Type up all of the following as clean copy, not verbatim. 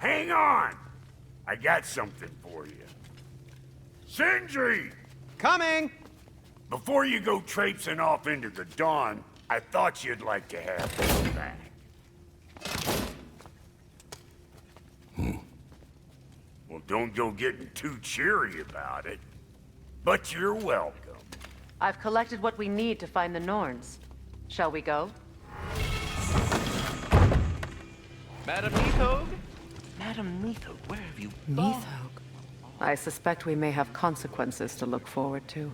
Hang on! I got something for you. Sindri! Coming! Before you go traipsing off into the dawn, I thought you'd like to have this back. Well, don't go getting too cheery about it. But you're welcome. I've collected what we need to find the Norns. Shall we go? Madam Neathog? Madam Neathog, where have you gone? Neathog. I suspect we may have consequences to look forward to.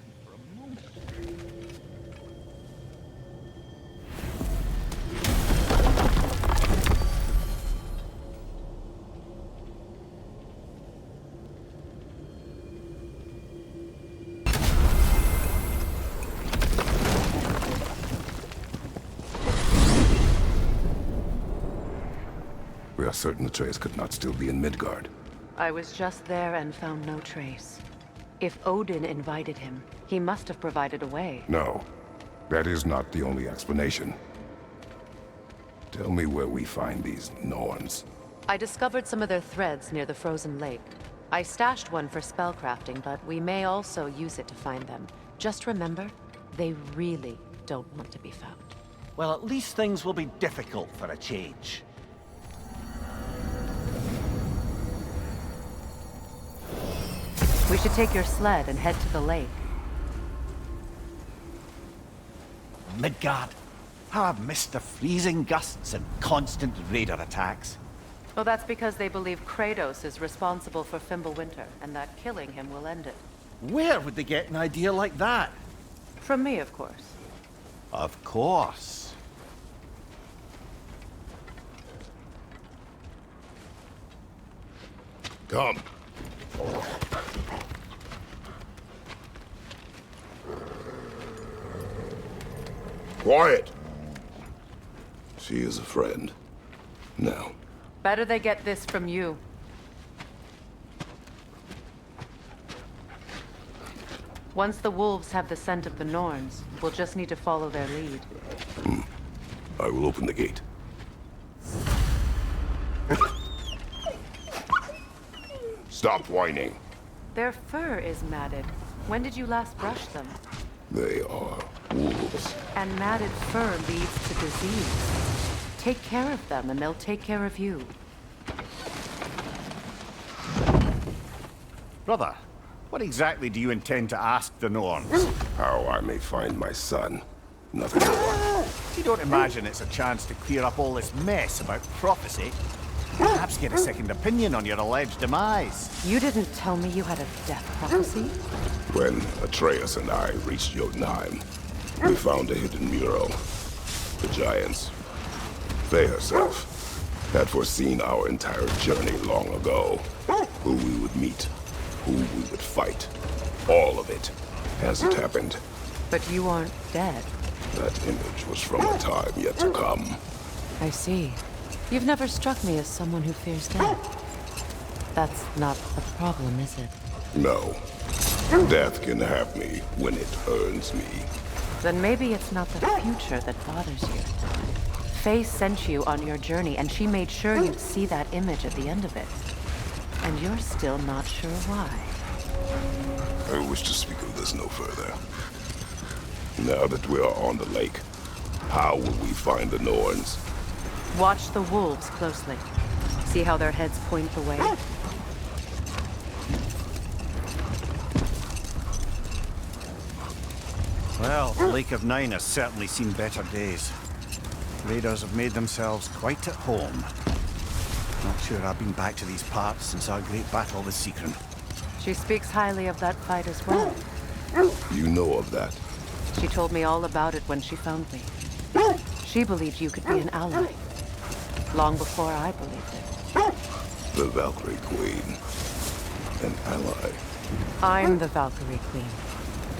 We are certain the trace could not still be in Midgard. I was just there and found no trace. If Odin invited him, he must have provided a way. No, that is not the only explanation. Tell me where we find these Norns. I discovered some of their threads near the frozen lake. I stashed one for spellcrafting, but we may also use it to find them. Just remember, they really don't want to be found. Well, at least things will be difficult for a change. We should take your sled and head to the lake. Midgard. How I've missed the freezing gusts and constant raider attacks. Well, that's because they believe Kratos is responsible for Fimbulwinter, and that killing him will end it. Where would they get an idea like that? From me, of course. Of course. Come. Quiet! She is a friend. Now. Better they get this from you. Once the wolves have the scent of the Norns, we'll just need to follow their lead. I will open the gate. Stop whining. Their fur is matted. When did you last brush them? They are wolves. And matted fur leads to disease. Take care of them, and they'll take care of you. Brother, what exactly do you intend to ask the Norns? How I may find my son. Nothing more. You don't imagine it's a chance to clear up all this mess about prophecy? Perhaps get a second opinion on your alleged demise. You didn't tell me you had a death prophecy? When Atreus and I reached Jotunheim, we found a hidden mural. The giants, they herself, had foreseen our entire journey long ago. Who we would meet, who we would fight. All of it, as it happened. But you aren't dead. That image was from a time yet to come. I see. You've never struck me as someone who fears death. That's not the problem, is it? No. Death can have me when it earns me. Then maybe it's not the future that bothers you. Faye sent you on your journey, and she made sure you'd see that image at the end of it. And you're still not sure why. I wish to speak of this no further. Now that we are on the lake, how will we find the Norns? Watch the wolves closely. See how their heads point the way? Well, the Lake of Nine has certainly seen better days. Raiders have made themselves quite at home. Not sure I've been back to these parts since our great battle with Sigrun. She speaks highly of that fight as well. You know of that? She told me all about it when she found me. She believed you could be an ally. Long before I believed it. The Valkyrie Queen. An ally. I'm the Valkyrie Queen,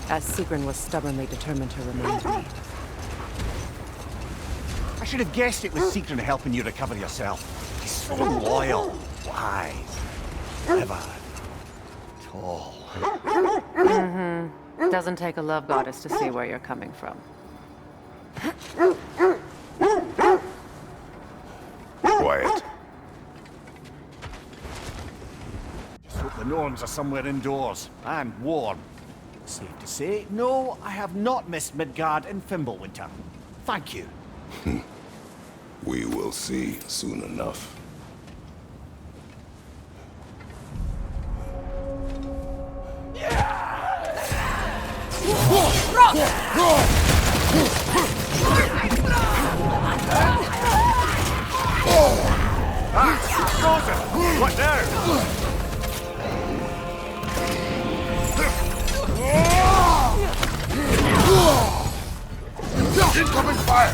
as Sigrun was stubbornly determined to remind me. I should have guessed it was Sigrun helping you recover yourself. He's so loyal, wise, clever, tall. Doesn't take a love goddess to see where you're coming from. Quiet. Norns are somewhere indoors, and warm. Safe to say, no, I have not missed Midgard in Fimbulwinter. Thank you. We will see soon enough. Frozen! What now? Incoming fire!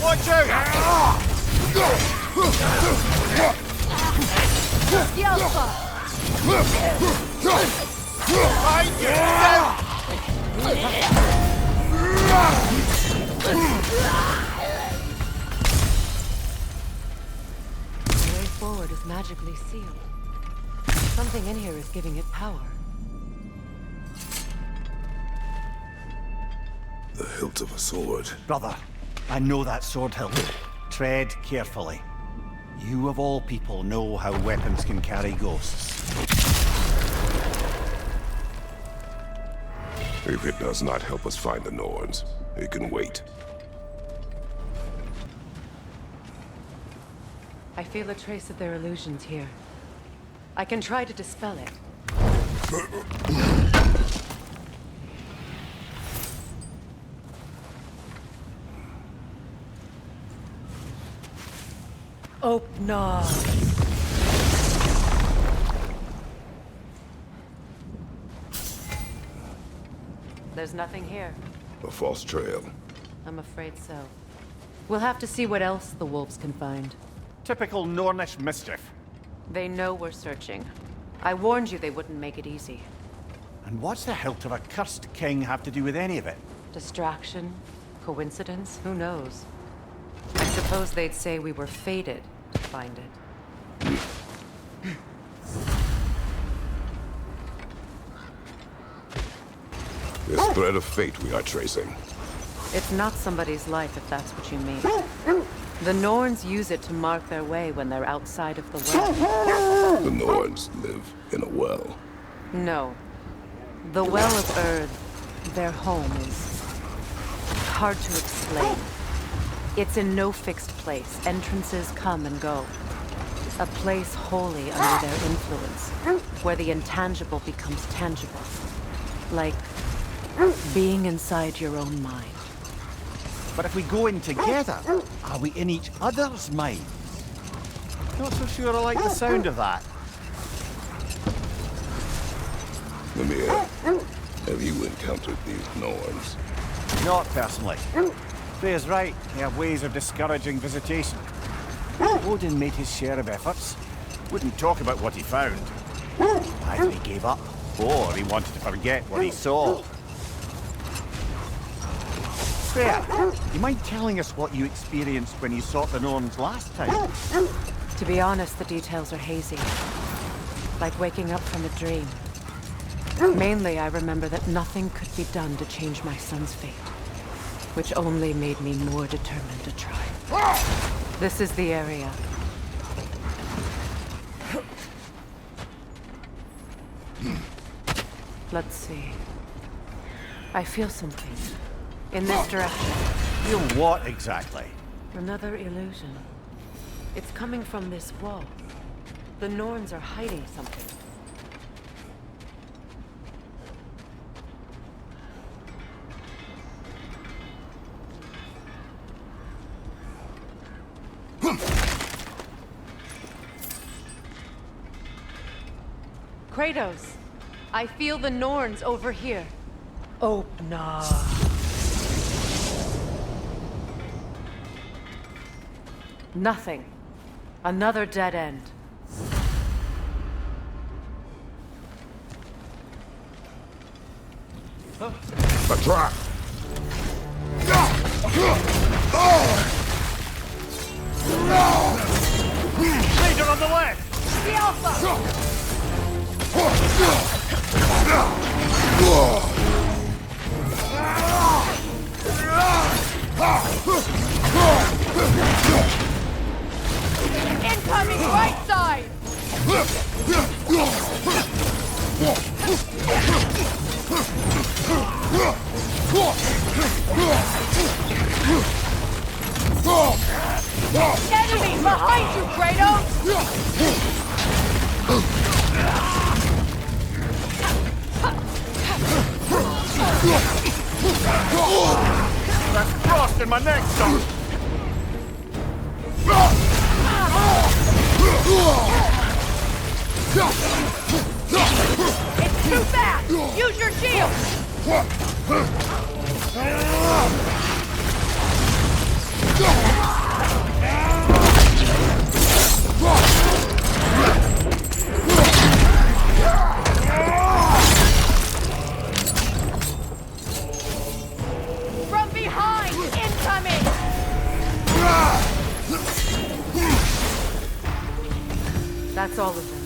Watch out! The way forward is magically sealed. Something in here is giving it power. The hilt of a sword. Brother, I know that sword hilt. Tread carefully. You of all people know how weapons can carry ghosts. If it does not help us find the Norns, it can wait. I feel a trace of their illusions here. I can try to dispel it. Opna. There's nothing here. A false trail. I'm afraid so. We'll have to see what else the wolves can find. Typical Nornish mischief. They know we're searching. I warned you they wouldn't make it easy. And what's the hilt of a cursed king have to do with any of it? Distraction? Coincidence? Who knows? I suppose they'd say we were fated to find it. This thread of fate we are tracing. It's not somebody's life, if that's what you mean. The Norns use it to mark their way when they're outside of the well. The Norns live in a well. No. The Well of Earth, their home, is hard to explain. It's in no fixed place. Entrances come and go. A place wholly under their influence, where the intangible becomes tangible. Like being inside your own mind. But if we go in together, are we in each other's minds? Not so sure I like the sound of that. Mimir, have you encountered these Norns? Not personally. Freya's right. They have ways of discouraging visitation. Odin made his share of efforts. Wouldn't talk about what he found. Either he gave up, or he wanted to forget what he saw. Freya, you mind telling us what you experienced when you sought the Norns last time? To be honest, the details are hazy. Like waking up from a dream. Mainly, I remember that nothing could be done to change my son's fate. Which only made me more determined to try. This is the area. Let's see. I feel something. In this direction. Feel what exactly? Another illusion. It's coming from this wall. The Norns are hiding something. Kratos, I feel the Norns over here. Oh, nah. Nothing. Another dead end. A trap! Leader on the left! The Alpha! Incoming right side! Enemy behind you, Kratos! That's frost in my neck, son! It's too fast! Use your shield! From behind! Incoming! That's all of them.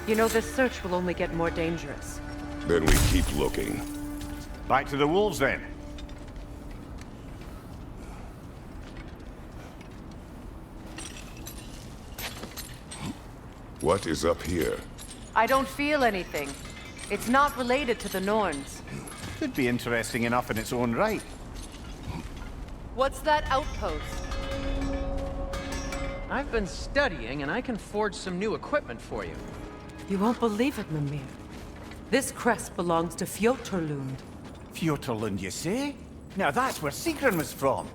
You know, this search will only get more dangerous. Then we keep looking. Back to the wolves, then. What is up here? I don't feel anything. It's not related to the Norns. Could be interesting enough in its own right. What's that outpost? I've been studying, and I can forge some new equipment for you. You won't believe it, Mimir. This crest belongs to Fjotorlund. Fjotorlund, you say? Now that's where Sigrun was from.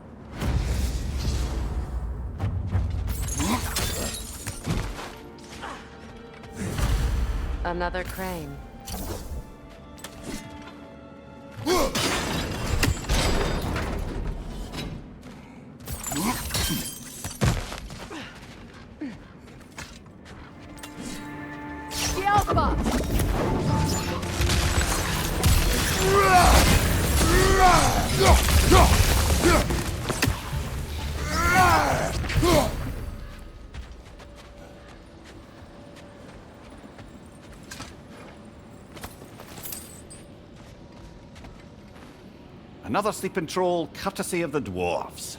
Another crane. The Alpha! Another sleeping troll, courtesy of the dwarves.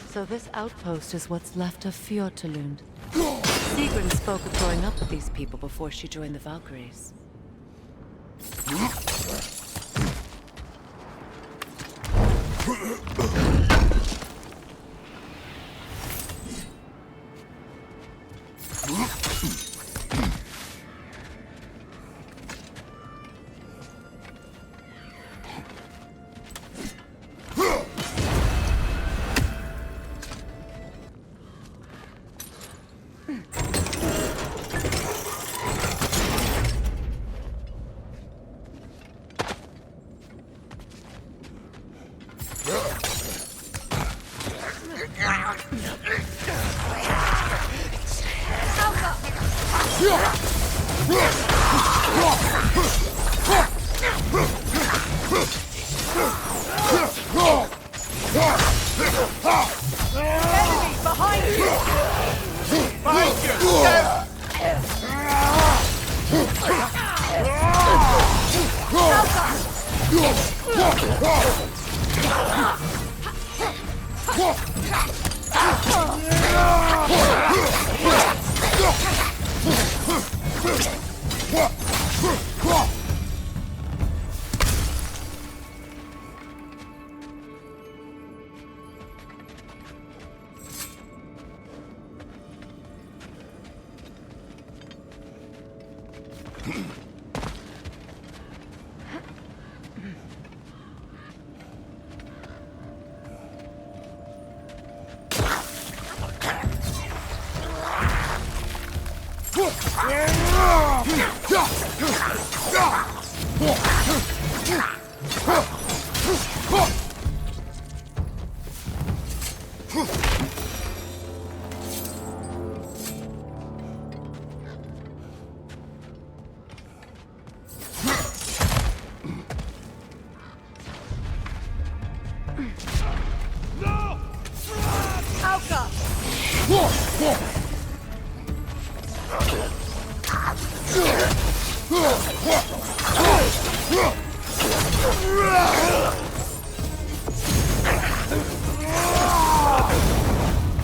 So this outpost is what's left of Fjotorlund. Sigrun spoke of growing up with these people before she joined the Valkyries. Enemy behind you!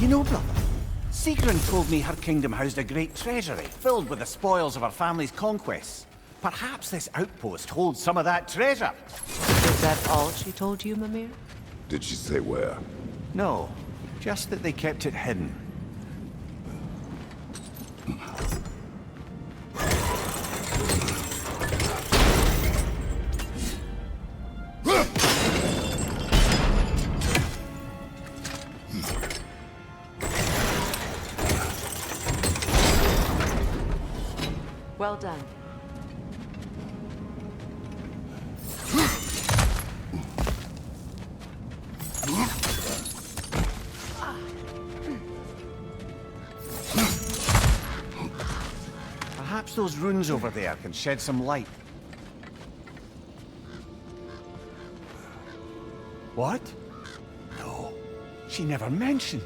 You know, brother, Sigrun told me her kingdom housed a great treasury filled with the spoils of her family's conquests. Perhaps this outpost holds some of that treasure. Is that all she told you, Mimir? Did she say where? No, just that they kept it hidden. Well done. Perhaps those runes over there can shed some light. What? No, she never mentioned.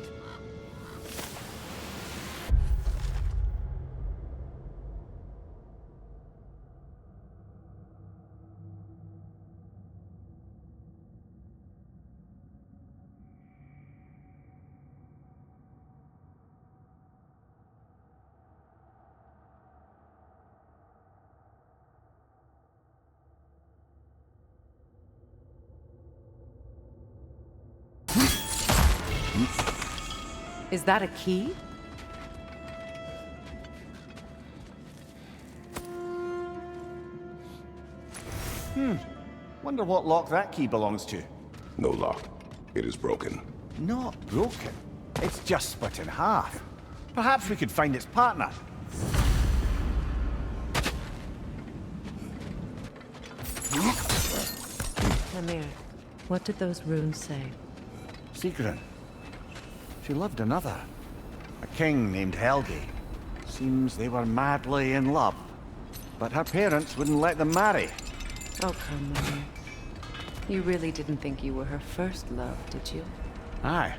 Is that a key? Wonder what lock that key belongs to. No lock. It is broken. Not broken. It's just split in half. Perhaps we could find its partner. Mimir, what did those runes say? Sigrun. She loved another. A king named Helgi. Seems they were madly in love. But her parents wouldn't let them marry. Oh, come, Mimir. You really didn't think you were her first love, did you? Aye.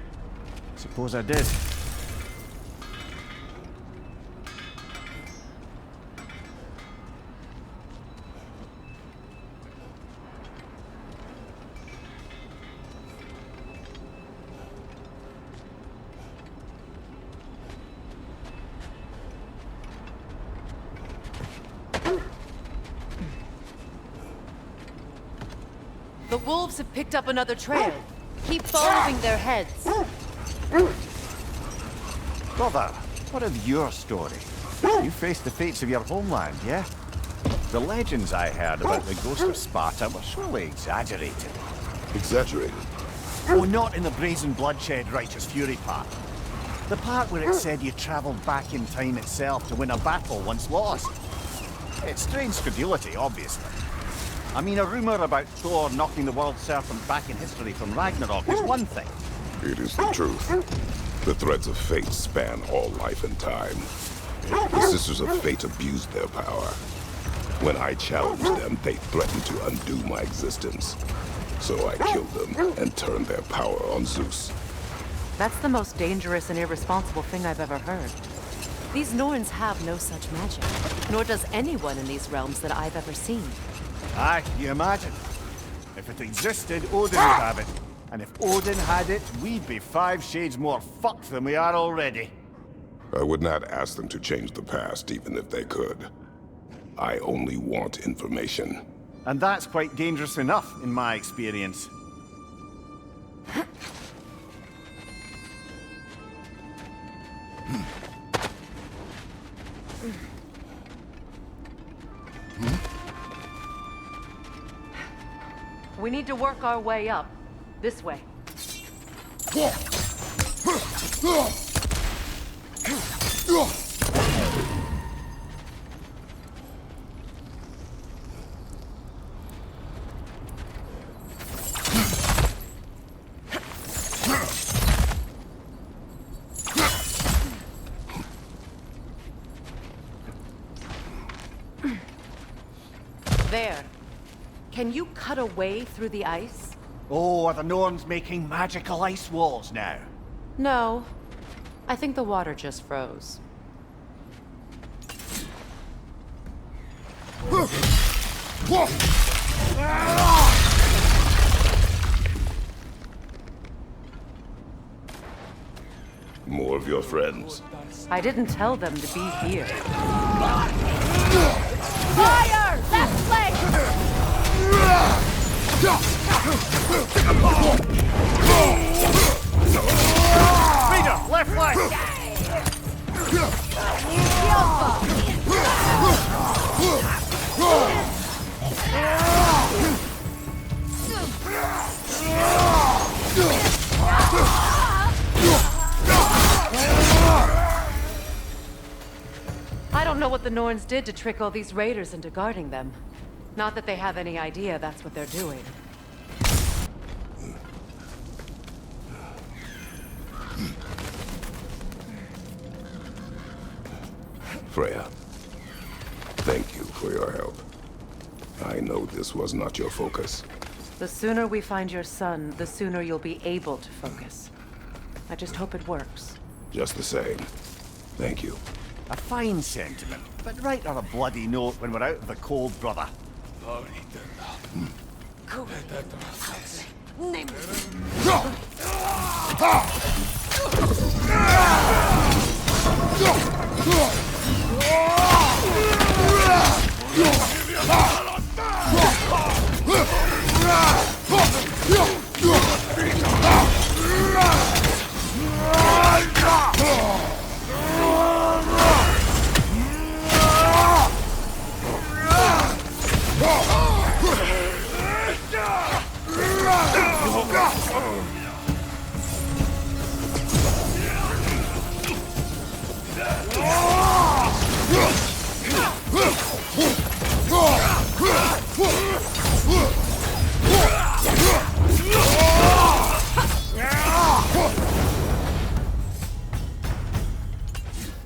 Suppose I did. The wolves have picked up another trail. Keep following their heads. Brother, what of your story? You faced the fates of your homeland, yeah? The legends I heard about the ghost of Sparta were surely exaggerated. Exaggerated. Oh, not in the brazen bloodshed righteous fury part. The part where it said you traveled back in time itself to win a battle once lost. It's strange credulity, obviously. I mean, a rumor about Thor knocking the world serpent back in history from Ragnarok is one thing. It is the truth. The threads of fate span all life and time. The Sisters of Fate abused their power. When I challenged them, they threatened to undo my existence. So I killed them and turned their power on Zeus. That's the most dangerous and irresponsible thing I've ever heard. These Norns have no such magic, nor does anyone in these realms that I've ever seen. Aye, you imagine. If it existed, Odin would have it. And if Odin had it, we'd be 5 shades more fucked than we are already. I would not ask them to change the past, even if they could. I only want information. And that's quite dangerous enough, in my experience. We need to work our way up. This way. There. Can you cut a way through the ice? Oh, are the Norns making magical ice walls now? No. I think the water just froze. More of your friends. I didn't tell them to be here. Fire! Left flank! Reader, left flank! I don't know what the Norns did to trick all these raiders into guarding them. Not that they have any idea that's what they're doing. Freya, thank you for your help. I know this was not your focus. The sooner we find your son, the sooner you'll be able to focus. I just hope it works. Just the same, thank you. A fine sentiment, but right on a bloody note when we're out of the cold, brother.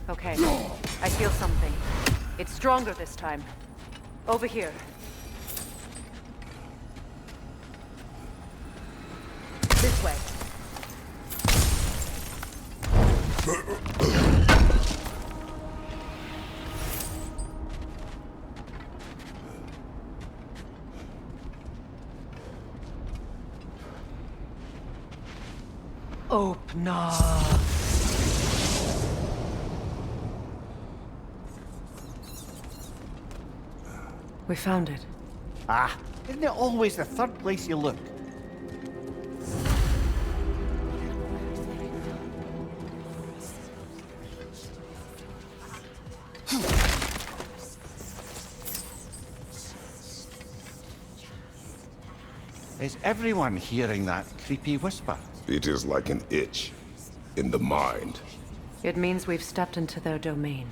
Okay, I feel something. It's stronger this time. Over here. This way. Open. We found it. Ah, isn't it always the third place you look? Is everyone hearing that creepy whisper? It is like an itch in the mind. It means we've stepped into their domain.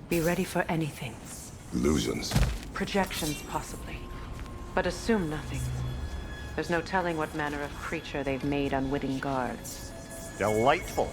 Be ready for anything. Illusions. Projections, possibly. But assume nothing. There's no telling what manner of creature they've made unwitting guards. Delightful.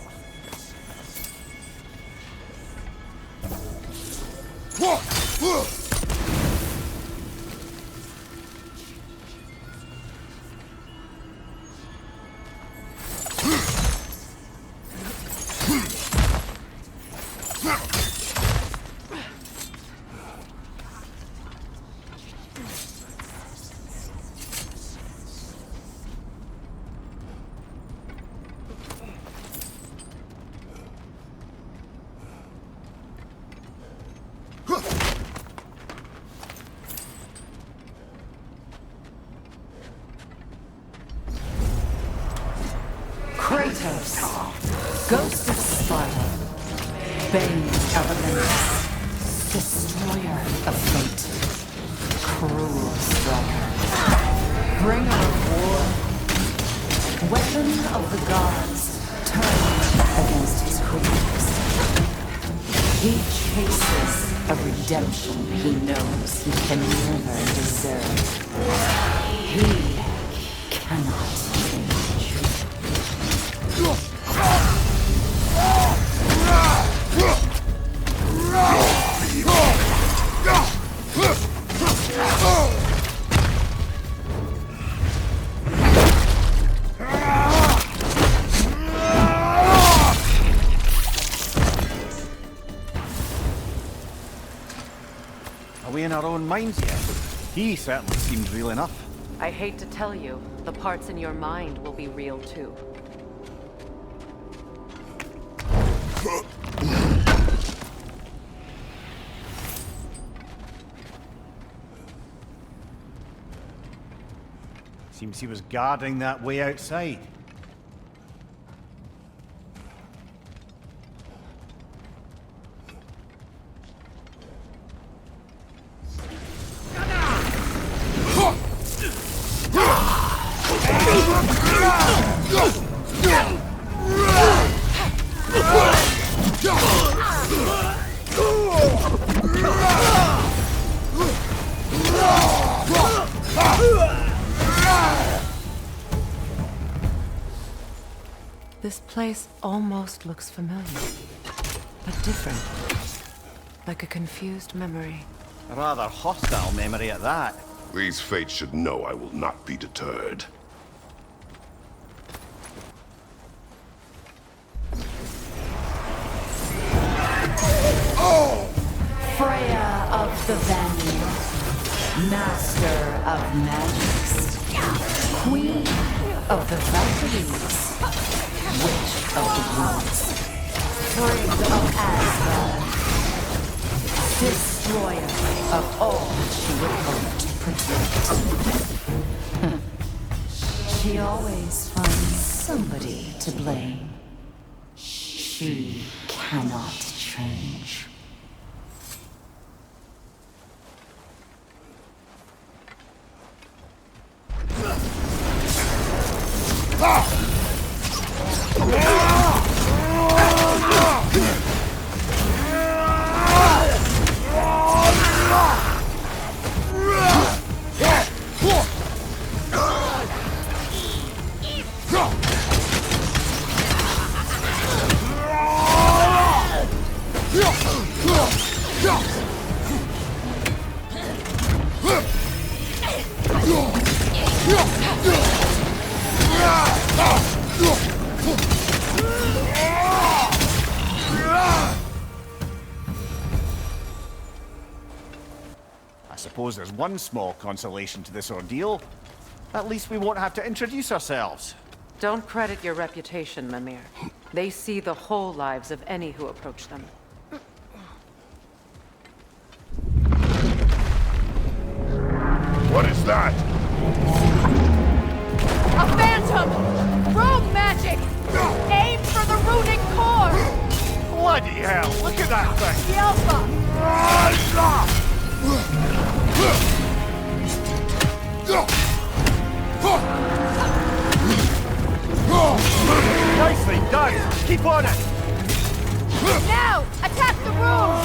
Kratos, Ghost of Sparta, Bane of Olympus, Destroyer of Fate, Cruel Striker, Bringer of of the gods turned against his creatures. He chases a redemption he knows he can never deserve. He cannot change. Are we in our own minds yet? He certainly seems real enough. I hate to tell you, the parts in your mind will be real too. Seems he was guarding that way outside. This place almost looks familiar, but different. Like a confused memory. A rather hostile memory at that. These fates should know I will not be deterred. Freya of the Vanir, Master of Magics, Queen of the Valkyries, Witch of the Woods, Frigg of Asgard, Destroyer of all she would hope to protect. She always finds somebody to blame. She cannot change. I suppose there's one small consolation to this ordeal. At least we won't have to introduce ourselves. Don't credit your reputation, Mimir. They see the whole lives of any who approach them. What is that? A phantom! Rogue magic! Aim for the runic core! Bloody hell, look at that thing! The Alpha! Nicely done! Keep on it! Now! Attack the room!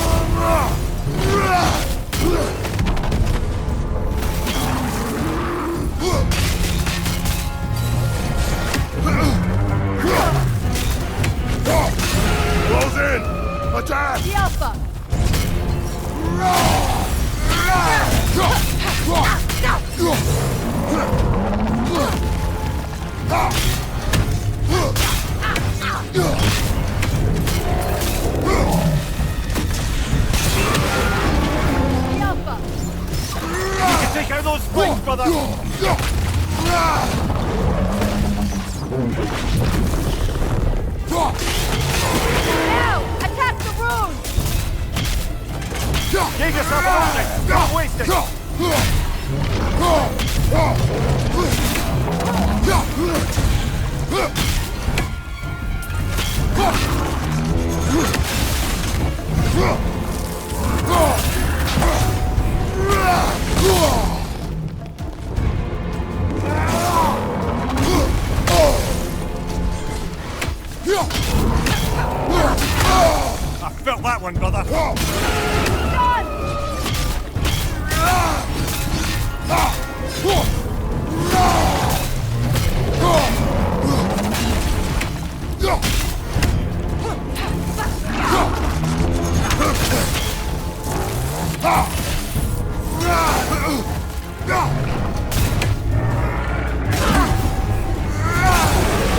Close in! Attack! The Alpha! The Alpha! You can take out those flames, brother! Now! Attack the rune! Give yourself an opening! Don't waste it! Felt that one, brother.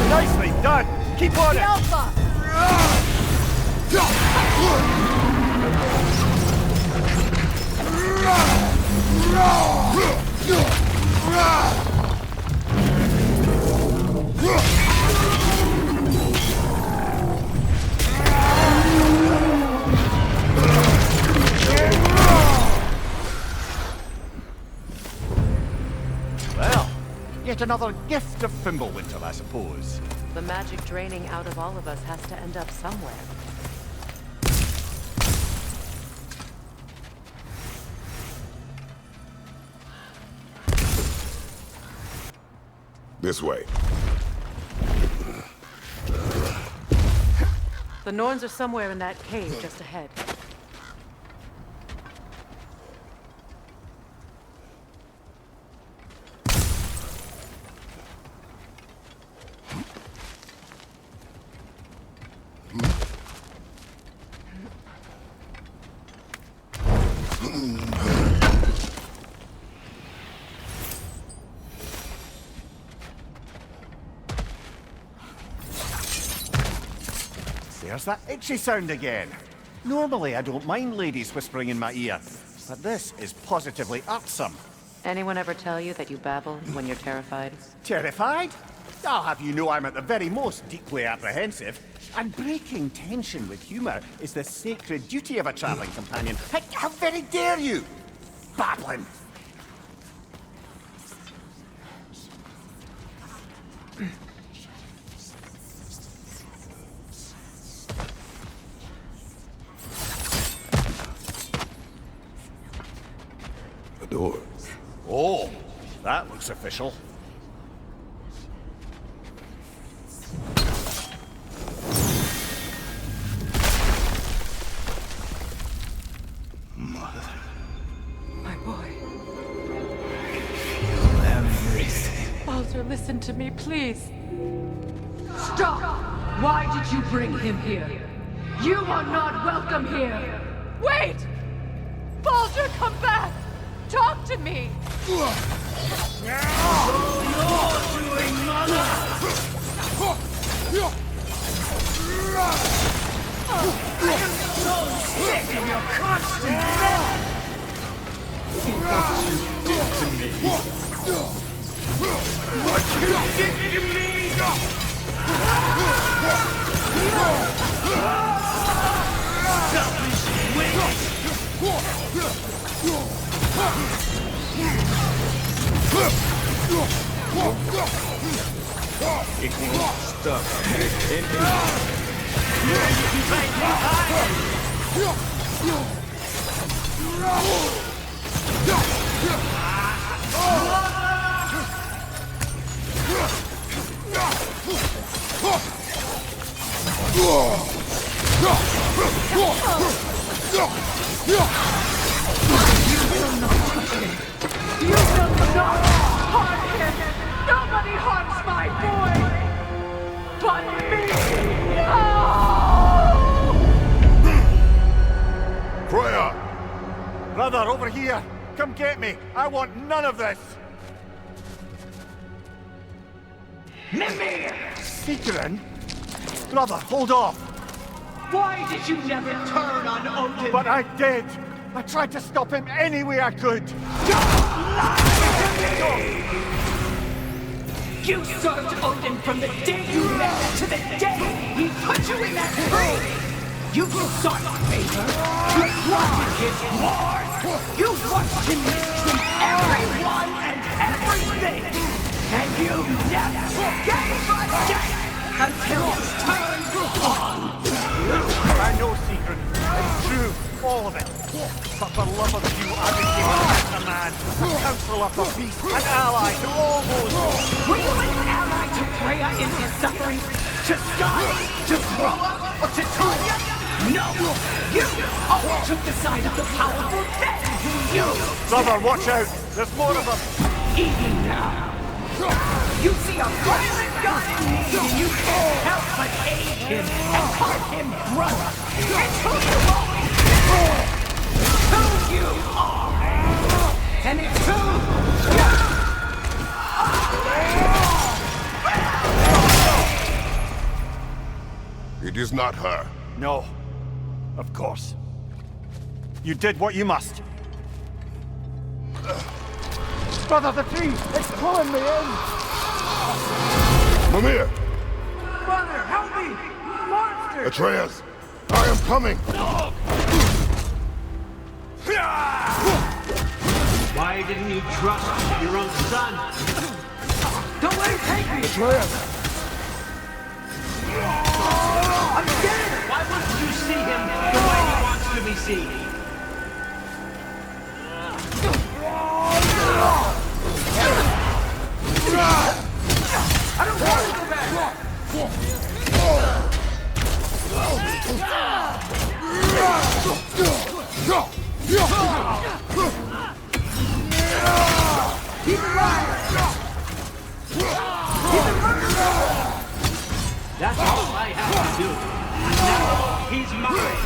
Nicely done. Keep on it. Alpha! Well, yet another gift of Fimbulwinter, I suppose. The magic draining out of all of us has to end up somewhere. This way. The Norns are somewhere in that cave just ahead. There's that itchy sound again. Normally I don't mind ladies whispering in my ear, but this is positively irksome. Anyone ever tell you that you babble when you're terrified? Terrified? I'll have you know I'm at the very most deeply apprehensive. And breaking tension with humour is the sacred duty of a travelling companion. How very dare you! Babbling! A door. Oh, that looks official. My boy. Everything. Baldur, listen to me, please. Stop! Why did you bring him here? You are not welcome here! Wait! Baldur, come back! Talk to me! You will not harm him! Nobody harms my boy! But me! No! Freya! Brother, over here! Come get me! I want none of this! Mimir! Secret? Brother, hold off! Why did you never turn on Odin? But I did! I tried to stop him any way I could! You served Odin from the day you met to the day he put you in that tree! You sought favor! You wanted his wars! You watched him from everyone and everything! And you never gave a damn until his turn on! I know, Secret. It's true. All of it. But for love of you, I became a man, a counselor for peace, an ally to all those. Were you an ally to Freya in his suffering? To Skadi? To Groa? Or to Tanya? No! You always took the side of the powerful dead! You! Brother, watch out! There's more of them! Even now! You see a violent god in me, and you can't help but aid him and call him brother! It's who you always been! Who you are! And it's who you It is not her. No. Of course. You did what you must. Brother, the tree! It's pulling me in! Mimir! Brother, help me! Monster! Atreus! I am coming! Why didn't you trust your own son? Don't let him take me! Atreus! I'm scared! Why wouldn't you see him the way he wants to be seen? I don't want to go back! He's alive! He's a murderer! That's all I have to do. Now, he's mine.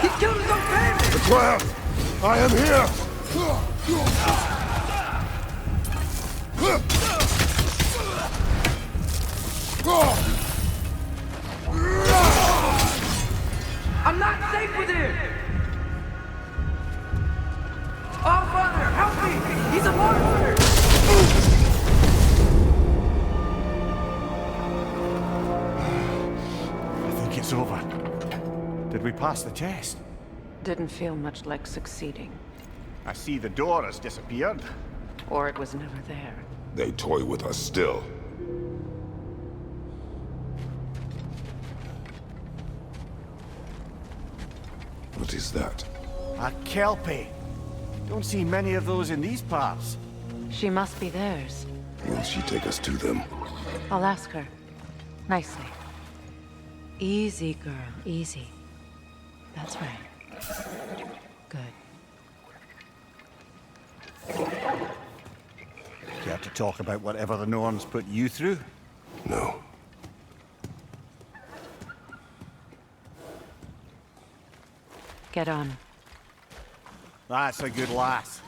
He killed his own family! Atreus! I am here! I'm not safe with him! Oh, Father, help me! He's a monster! I think it's over. Did we pass the test? Didn't feel much like succeeding. I see the door has disappeared. Or it was never there. They toy with us still. What is that? A Kelpie. Don't see many of those in these parts. She must be theirs. Will she take us to them? I'll ask her. Nicely. Easy, girl. Easy. That's right. Good. Care to talk about whatever the Norns put you through? No. Get on. That's a good lass.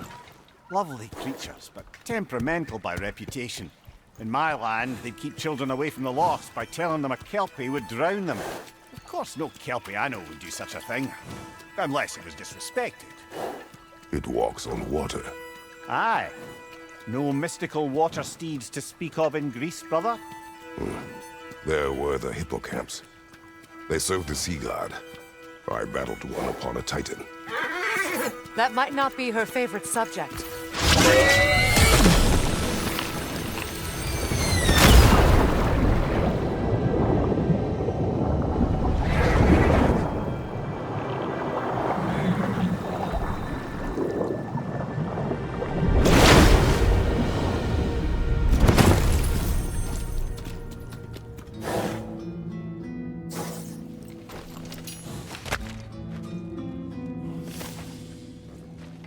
Lovely creatures, but temperamental by reputation. In my land, they'd keep children away from the lost by telling them a Kelpie would drown them. Of course, no Kelpie I know would do such a thing. Unless it was disrespected. It walks on water. Aye. No mystical water steeds to speak of in Greece, brother? There were the hippocamps. They served the sea god. I battled one upon a titan. That might not be her favorite subject.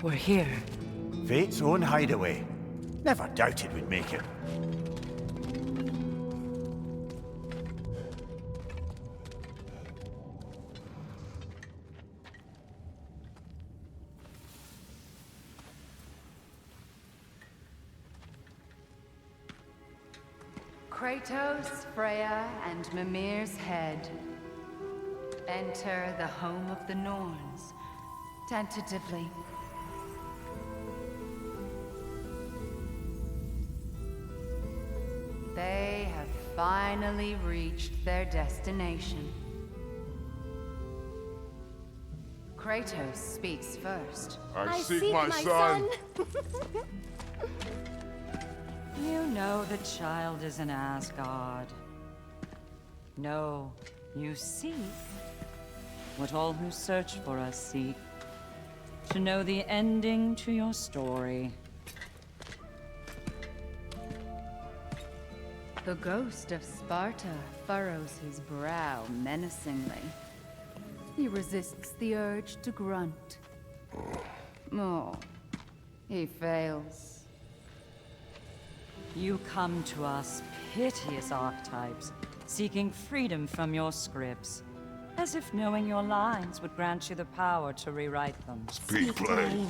We're here. Fate's own hideaway. Never doubted we'd make it. Kratos, Freya, and Mimir's head. Enter the home of the Norns. Tentatively. They have finally reached their destination. Kratos speaks first. I seek my son. You know the child is in Asgard. No, you seek what all who search for us seek. To know the ending to your story. The ghost of Sparta furrows his brow menacingly. He resists the urge to grunt. Oh, he fails. You come to us, piteous archetypes, seeking freedom from your scripts, as if knowing your lines would grant you the power to rewrite them. Speak plain.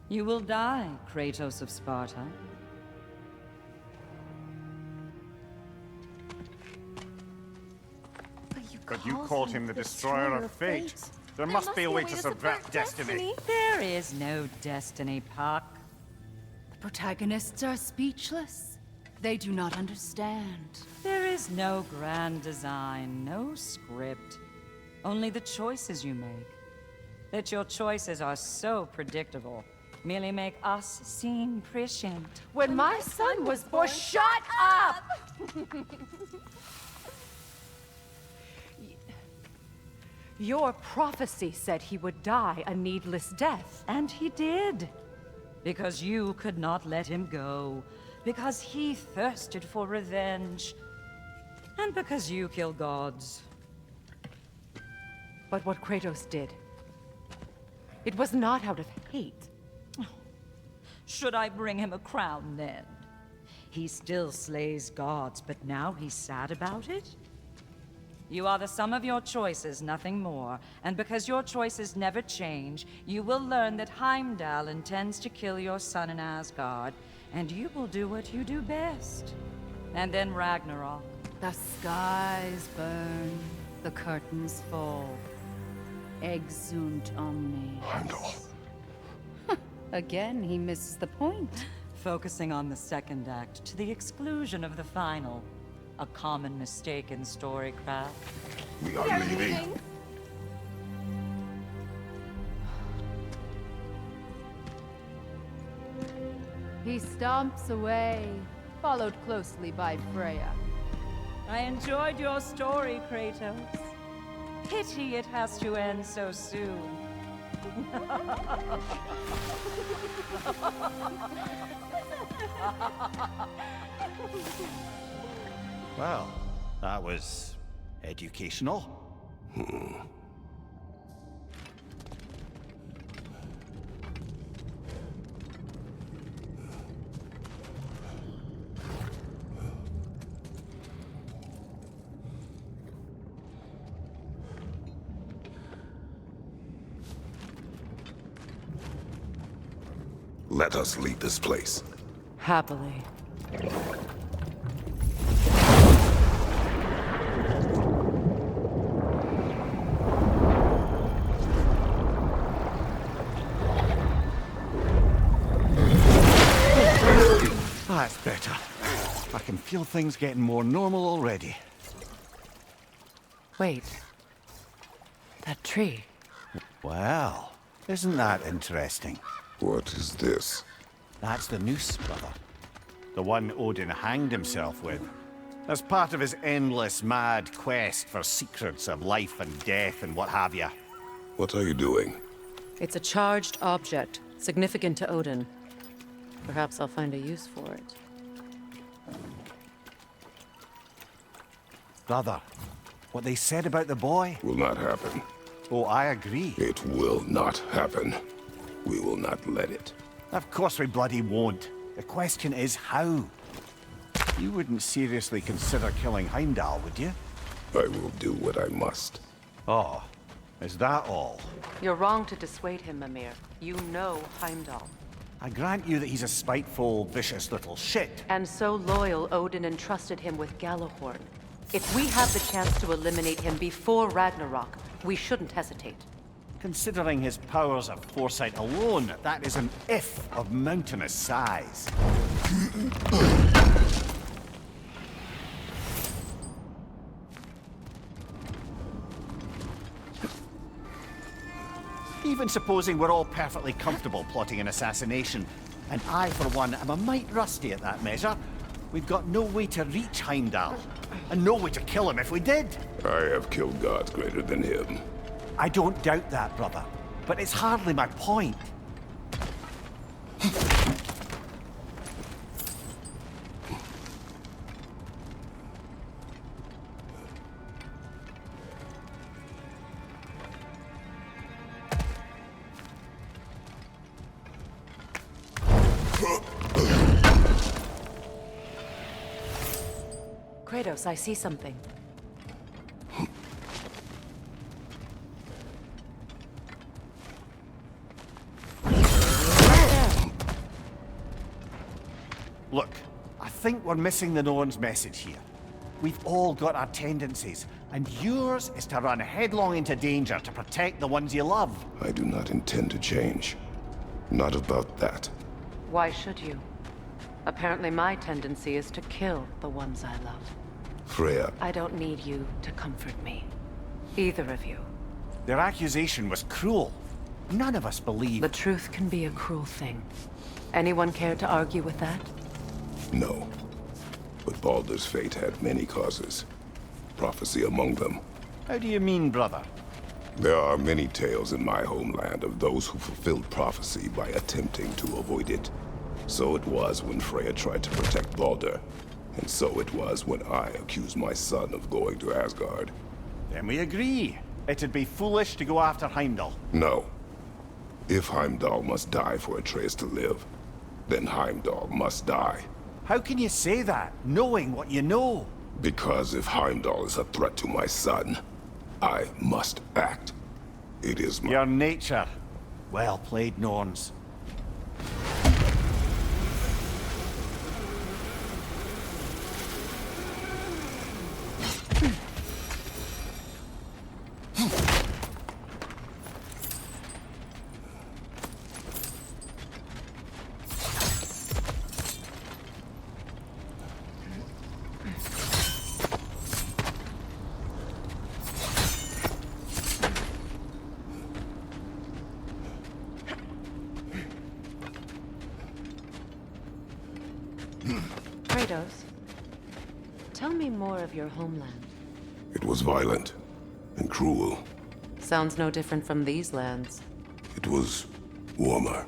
You will die, Kratos of Sparta. But you called him the destroyer of fate. There must be a way to subvert destiny. There is no destiny, Puck. The protagonists are speechless. They do not understand. There is no grand design, no script. Only the choices you make. That your choices are so predictable merely make us seem prescient. When my son was born, shut up! Your prophecy said he would die a needless death. And he did. Because you could not let him go. Because he thirsted for revenge. And because you kill gods. But what Kratos did, it was not out of hate. Should I bring him a crown then? He still slays gods, but now he's sad about it? You are the sum of your choices, nothing more. And because your choices never change, you will learn that Heimdall intends to kill your son in Asgard, and you will do what you do best. And then Ragnarok. The skies burn, the curtains fall. Exunt omnes. Heimdall. Again, he misses the point. Focusing on the second act to the exclusion of the final. A common mistake in storycraft. We are leaving. He stomps away, followed closely by Freya. I enjoyed your story, Kratos. Pity it has to end so soon. Well, that was educational. Let us leave this place. Happily. That's better. I can feel things getting more normal already. Wait. That tree. Well, isn't that interesting? What is this? That's the noose, brother. The one Odin hanged himself with. As part of his endless, mad quest for secrets of life and death and what have you. What are you doing? It's a charged object, significant to Odin. Perhaps I'll find a use for it. Brother, what they said about the boy? Will not happen. Oh, I agree. It will not happen. We will not let it. Of course we bloody won't. The question is how. You wouldn't seriously consider killing Heimdall, would you? I will do what I must. Oh, is that all? You're wrong to dissuade him, Mimir. You know Heimdall. I grant you that he's a spiteful, vicious little shit. And so loyal, Odin entrusted him with Gjallarhorn. If we have the chance to eliminate him before Ragnarok, we shouldn't hesitate. Considering his powers of foresight alone, that is an if of mountainous size. Even supposing we're all perfectly comfortable plotting an assassination, and I, for one, am a mite rusty at that measure, we've got no way to reach Heimdall, and no way to kill him if we did. I have killed gods greater than him. I don't doubt that, brother, but it's hardly my point. Kratos, I see something. Look, I think we're missing the Norn's message here. We've all got our tendencies, and yours is to run headlong into danger to protect the ones you love. I do not intend to change. Not about that. Why should you? Apparently my tendency is to kill the ones I love. Freya, I don't need you to comfort me. Either of you. Their accusation was cruel. None of us believe. The truth can be a cruel thing. Anyone care to argue with that? no. But Baldur's fate had many causes. Prophecy among them. How do you mean, brother? There are many tales in my homeland of those who fulfilled prophecy by attempting to avoid it. So it was when Freya tried to protect Baldur. And so it was when I accused my son of going to Asgard. Then we agree. It'd be foolish to go after Heimdall. No. If Heimdall must die for Atreus to live, then Heimdall must die. How can you say that, knowing what you know? Because if Heimdall is a threat to my son, I must act. It is my... Your nature. Well played, Norns. Kratos, tell me more of your homeland. It was violent and cruel. Sounds no different from these lands. It was warmer.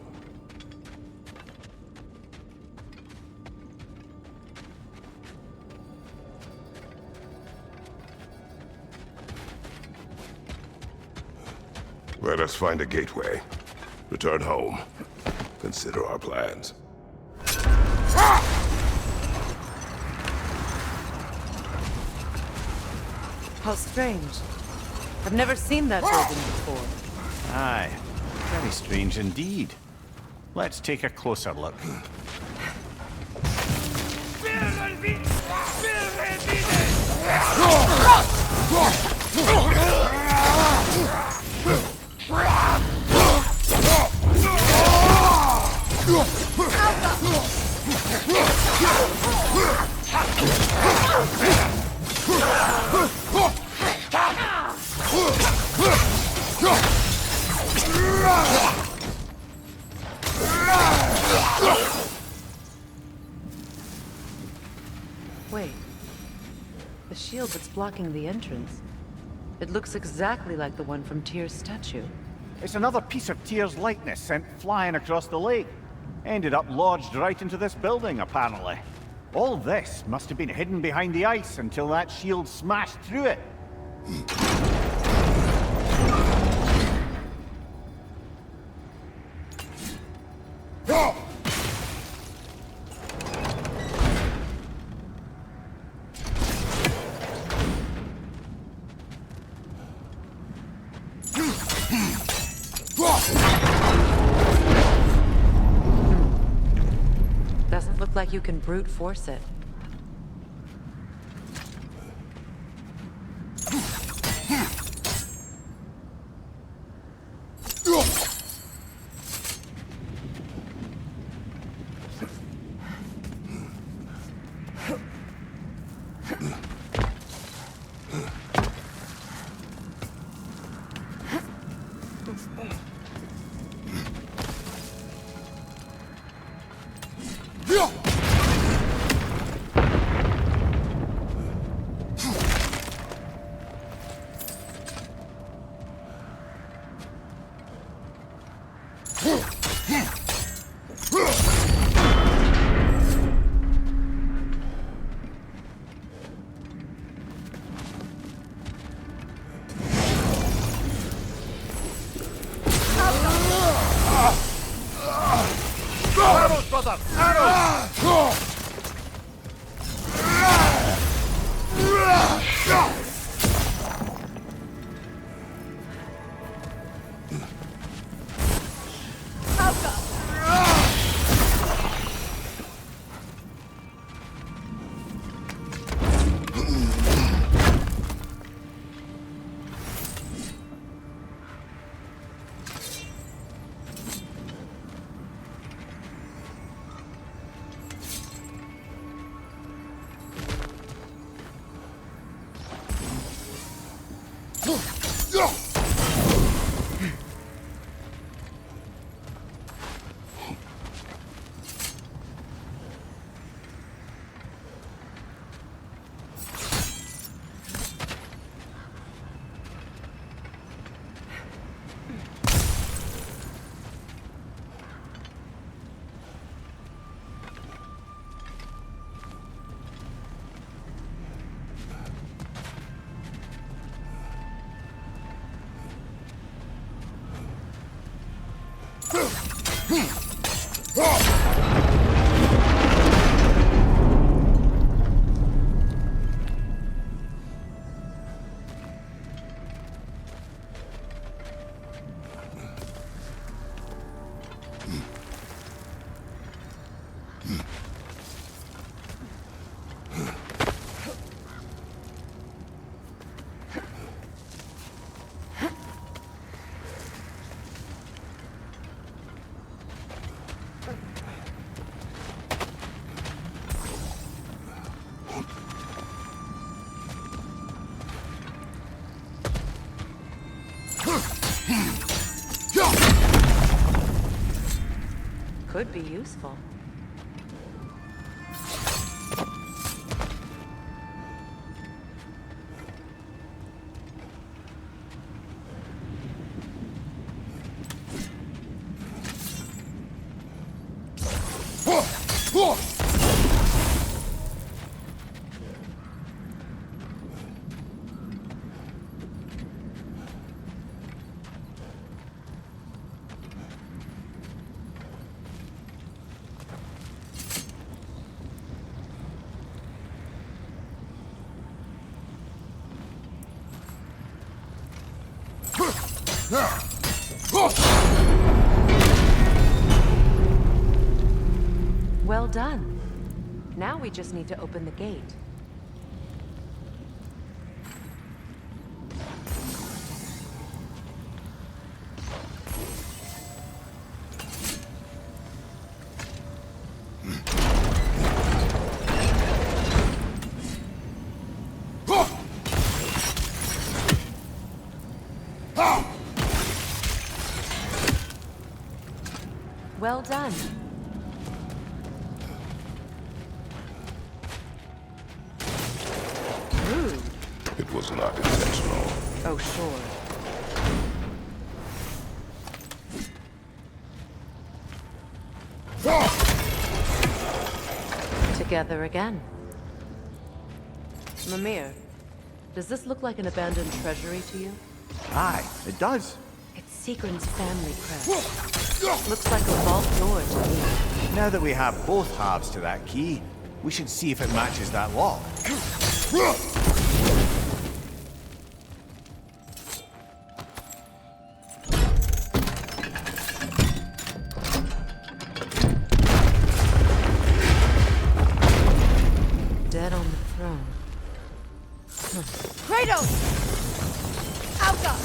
Let us find a gateway. Return home. Consider our plans. How strange. I've never seen that building before. Aye. Very strange indeed. Let's take a closer look. Wait. The shield that's blocking the entrance. It looks exactly like the one from Tyr's statue. It's another piece of Tyr's likeness sent flying across the lake. Ended up lodged right into this building, apparently. All this must have been hidden behind the ice until that shield smashed through it. Doesn't look like you can brute force it. Could be useful. Well done. Now we just need to open the gate. Well done. Rude. It was not intentional. Oh, sure. Together again. Mimir, does this look like an abandoned treasury to you? Aye, it does. It's Sigrun's family crest. Looks like a vault door to me. Now that we have both halves to that key, we should see if it matches that lock. Dead on the throne. Kratos! Auga!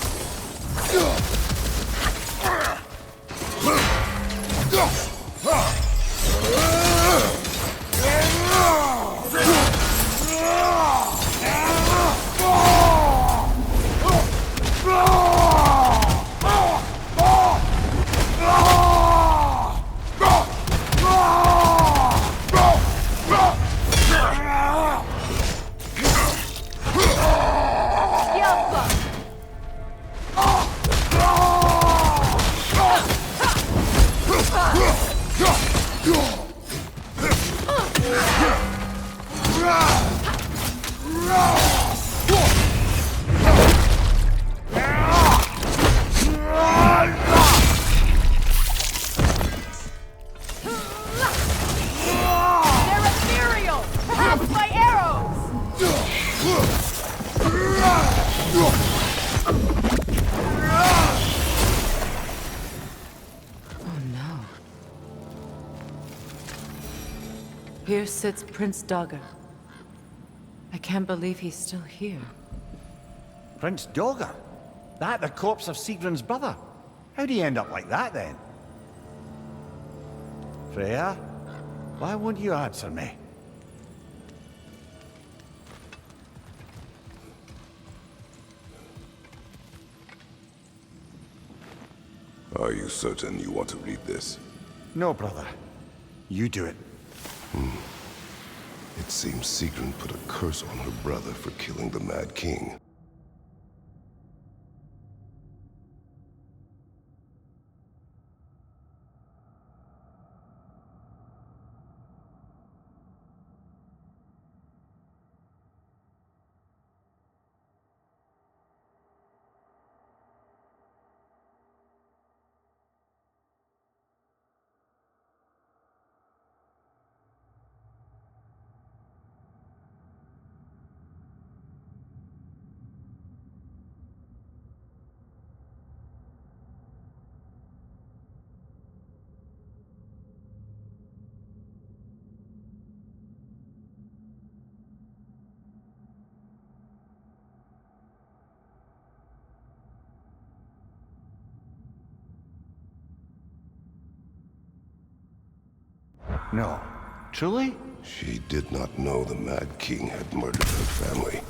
Here sits Prince Dagger. I can't believe he's still here. Prince Dagger? That the corpse of Sigrun's brother? How'd he end up like that, then? Freya, why won't you answer me? Are you certain you want to read this? No, brother. You do it. It seems Sigrun put a curse on her brother for killing the Mad King. No. Truly? She did not know the Mad King had murdered her family.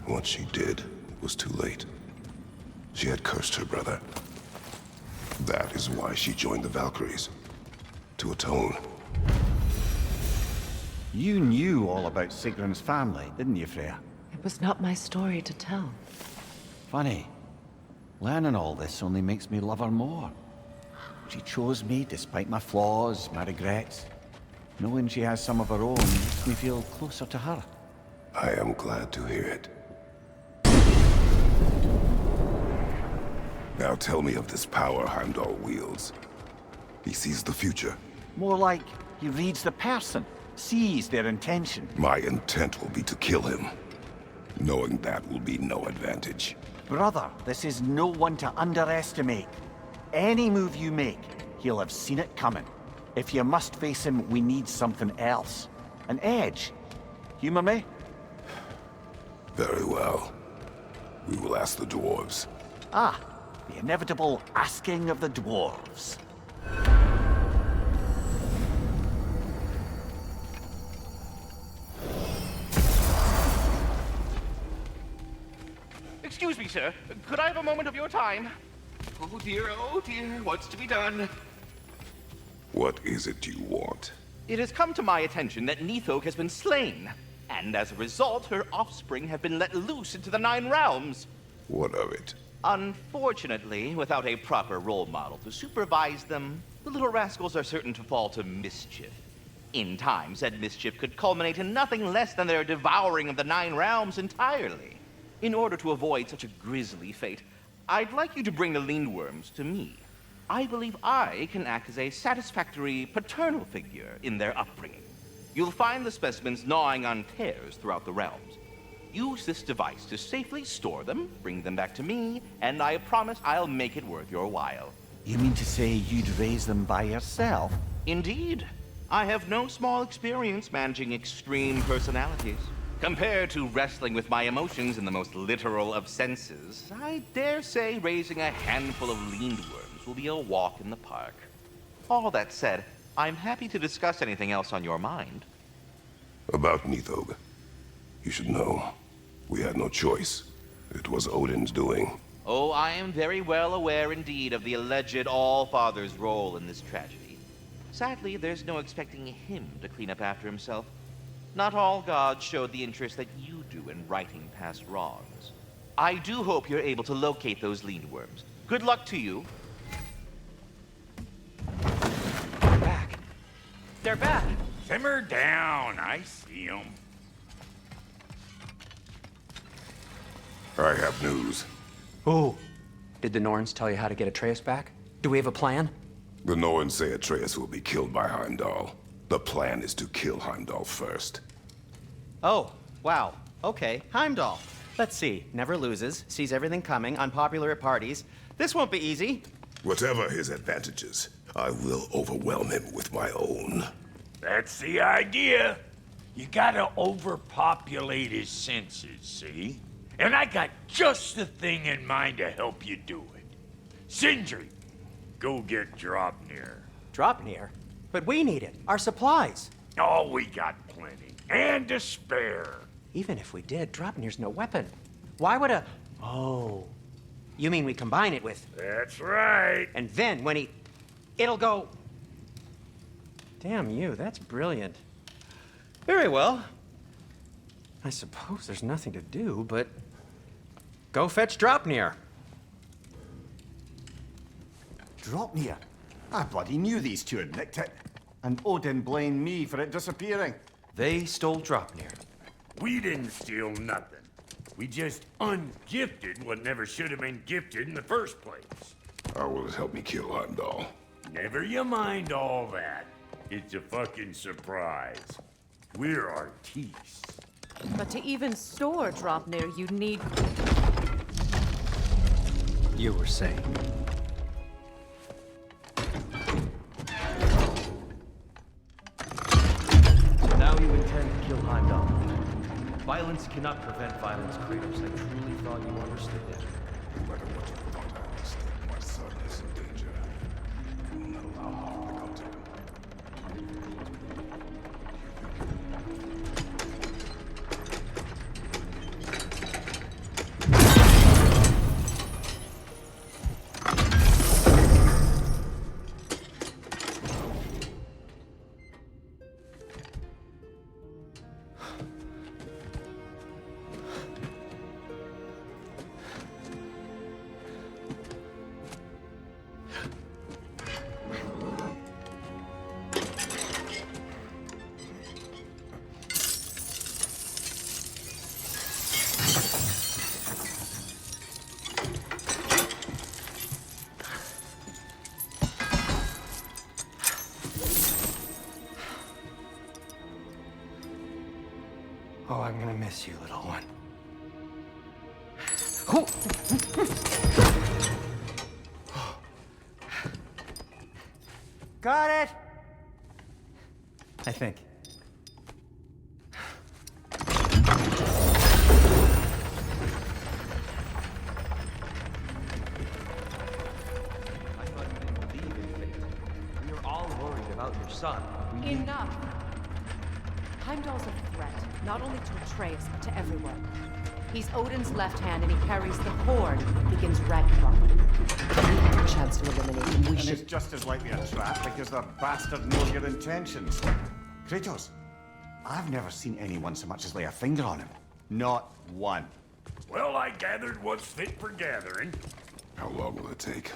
Once she did, it was too late. She had cursed her brother. That is why she joined the Valkyries. To atone. You knew all about Sigrun's family, didn't you, Freya? It was not my story to tell. Funny. Learning all this only makes me love her more. She chose me despite my flaws, my regrets. Knowing she has some of her own makes me feel closer to her. I am glad to hear it. Now tell me of this power Heimdall wields. He sees the future. More like he reads the person, sees their intention. My intent will be to kill him. Knowing that will be no advantage. Brother, this is no one to underestimate. Any move you make, he'll have seen it coming. If you must face him, we need something else. An edge. Humor me? Very well. We will ask the dwarves. Ah, the inevitable asking of the dwarves. Excuse me, sir. Could I have a moment of your time? Oh dear, what's to be done? What is it you want? It has come to my attention that Nithog has been slain, and as a result, her offspring have been let loose into the Nine Realms. What of it? Unfortunately, without a proper role model to supervise them, the little rascals are certain to fall to mischief. In time, said mischief could culminate in nothing less than their devouring of the Nine Realms entirely. In order to avoid such a grisly fate, I'd like you to bring the Lindworms to me. I believe I can act as a satisfactory paternal figure in their upbringing. You'll find the specimens gnawing on tears throughout the realms. Use this device to safely store them, bring them back to me, and I promise I'll make it worth your while. You mean to say you'd raise them by yourself? Indeed. I have no small experience managing extreme personalities. Compared to wrestling with my emotions in the most literal of senses, I dare say raising a handful of Lindworms will be a walk in the park. All that said, I'm happy to discuss anything else on your mind. About Nithog. You should know. We had no choice. It was Odin's doing. Oh, I am very well aware indeed of the alleged All-Father's role in this tragedy. Sadly, there's no expecting him to clean up after himself. Not all gods showed the interest that you do in righting past wrongs. I do hope you're able to locate those Lindworms. Good luck to you. They're back. They're back! Simmer down. I see 'em. I have news. Oh. Did the Norns tell you how to get Atreus back? Do we have a plan? The Norns say Atreus will be killed by Heimdall. The plan is to kill Heimdall first. Oh, wow. Okay, Heimdall. Let's see. Never loses, sees everything coming, unpopular at parties. This won't be easy. Whatever his advantages, I will overwhelm him with my own. That's the idea. You gotta overpopulate his senses, see? And I got just the thing in mind to help you do it. Sindri, go get Draupnir. Draupnir? But we need it. Our supplies. Oh, we got plenty. And to spare. Even if we did, Draupnir's no weapon. Why would a... Oh. You mean we combine it with... That's right. And then when he... It'll go... Damn you, that's brilliant. Very well. I suppose there's nothing to do, but... Go fetch Draupnir. Draupnir? I bloody knew these two had nicked it. And Odin blamed me for it disappearing. They stole Draupnir. We didn't steal nothing. We just ungifted what never should have been gifted in the first place. How will it help me kill Heimdall? Never you mind all that. It's a fucking surprise. We're artistes. But to even store Draupnir, you'd need... You were saying. Now you intend to kill Heimdall. Violence cannot prevent violence, Kratos. I truly thought you understood that. No matter what you thought I understood, my son is in danger. I will not allow harm to come to him. Oh, I'm gonna miss you, little one. Got it! I think. I thought you didn't believe in fate. We are all worried about your son. Enough! Heimdall's a threat, not only to Atreus, but to everyone. He's Odin's left hand, and he carries the Horde that begins Ragnarok. We have a chance to eliminate him. We And should... it's just as likely a trap because the bastard knows your intentions. Kratos, I've never seen anyone so much as lay a finger on him. Not one. Well, I gathered what's fit for gathering. How long will it take?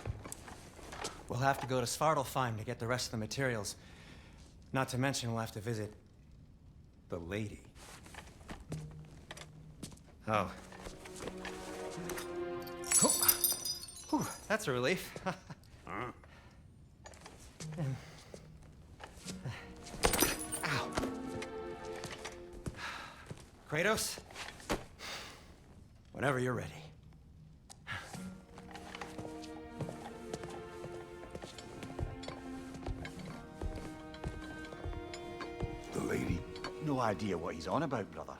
We'll have to go to Svartalfheim to get the rest of the materials. Not to mention we'll have to visit the lady. Oh. Whew, that's a relief. Ow. Kratos? Whenever you're ready. The lady? No idea what he's on about, brother.